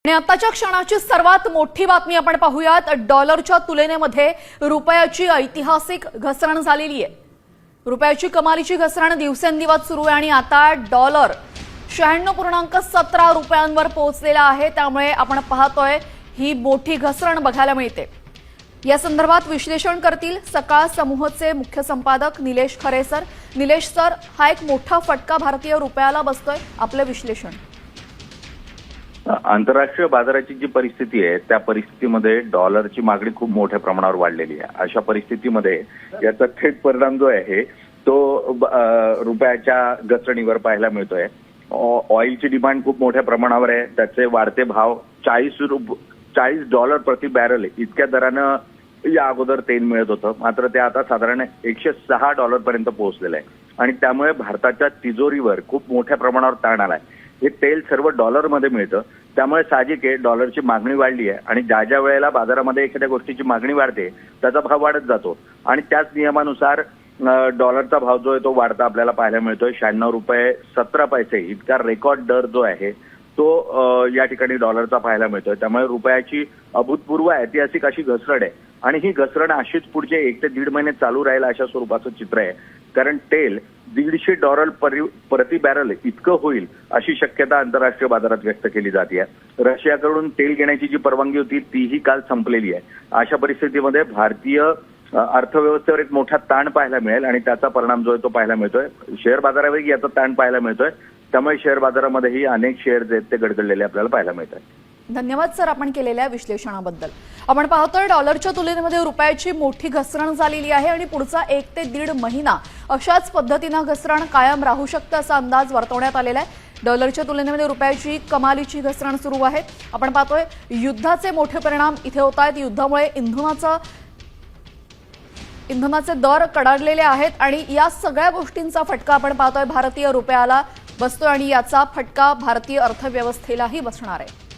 आणि आताच्या क्षणाची सर्वात मोठी बातमी आपण पाहूयात। डॉलरच्या तुलनेमध्ये रुपयाची ऐतिहासिक घसरण झालेली आहे। रुपयाची कमालीची घसरण दिवसेंदिवस सुरू आहे आणि आता डॉलर 96.17 रुपयांवर पोहोचलेला आहे। त्यामुळे आपण पाहतोय ही मोठी घसरण बघायला मिळते। या संदर्भात विश्लेषण करतील सकाळ समूहचे मुख्य संपादक निलेश खरे सर। निलेश सर, हा एक मोठा फटका भारतीय रुपयाला बसतोय, आपलं विश्लेषण। आंतरराष्ट्रीय बाजाराची जी परिस्थिती आहे त्या परिस्थितीमध्ये डॉलरची मागणी खूप मोठ्या प्रमाणावर वाढलेली आहे। अशा परिस्थितीमध्ये याचा थेट परिणाम जो आहे तो रुपयाच्या घसरणीवर पाहायला मिळतोय। ऑइलची डिमांड खूप मोठ्या प्रमाणावर आहे, त्याचे वाढते भाव $40 प्रति बॅरल इतक्या दरानं या अगोदर तेल मिळत होतं, मात्र ते आता साधारण $106 पर्यंत पोहोचलेलं आहे आणि त्यामुळे भारताच्या तिजोरीवर खूप मोठ्या प्रमाणावर ताण आलाय। हे तेल सर्व डॉलरमध्ये मिळतं, त्यामुळे साहजिक आहे डॉलरची मागणी वाढली आहे आणि ज्या ज्या वेळेला बाजारामध्ये एखाद्या गोष्टीची मागणी वाढते त्याचा भाव वाढत जातो आणि त्याच नियमानुसार डॉलरचा भाव जो आहे तो वाढता आपल्याला पाहायला मिळतोय। 96.17 इतका रेकॉर्ड दर जो आहे तो या ठिकाणी डॉलरचा पाहायला मिळतोय। त्यामुळे रुपयाची अभूतपूर्व ऐतिहासिक अशी घसरण आहे आणि ही घसरण अशीच पुढचे 1 ते 1.5 महिने चालू राहील अशा स्वरूपाचं चित्र आहे, कारण तेल $150 प्रति बॅरल इतकं होईल अशी शक्यता आंतरराष्ट्रीय बाजारात व्यक्त केली जाते। रशियाकडून तेल घेण्याची जी परवानगी होती तीही काल संपलेली आहे। अशा परिस्थितीमध्ये भारतीय अर्थव्यवस्थेवर एक मोठा ताण पाहायला मिळेल आणि त्याचा परिणाम जो आहे तो पाहायला मिळतोय। शेअर बाजारावरही याचा ताण पाहायला मिळतोय, त्यामुळे शेअर बाजारामध्येही अनेक शेअर्स आहेत ते गडगडलेले आपल्याला पाहायला मिळत आहेत। धन्यवाद सर आपण केलेल्या विश्लेषणाबद्दल। आपण पाहतोय डॉलरच्या तुलनेमध्ये रुपयाची मोठी घसरण झालेली आहे आणि पुढचा 1 ते 1.5 महिना अशाच पद्धतीने घसरण कायम राहू शकते असा अंदाज वर्तवण्यात आलेला आहे। डॉलरच्या तुलनेमध्ये रुपयाची कमालीची घसरण सुरू आहे। आपण पाहतोय युद्धाचे मोठे परिणाम इथे होत आहेत। युद्धामुळे इंधनाचे दर कडाडलेले आहेत आणि या सगळ्या गोष्टींचा फटका आपण पाहतोय भारतीय रुपयाला बसतोय आणि याचा फटका भारतीय अर्थव्यवस्थेलाही बसणार आहे।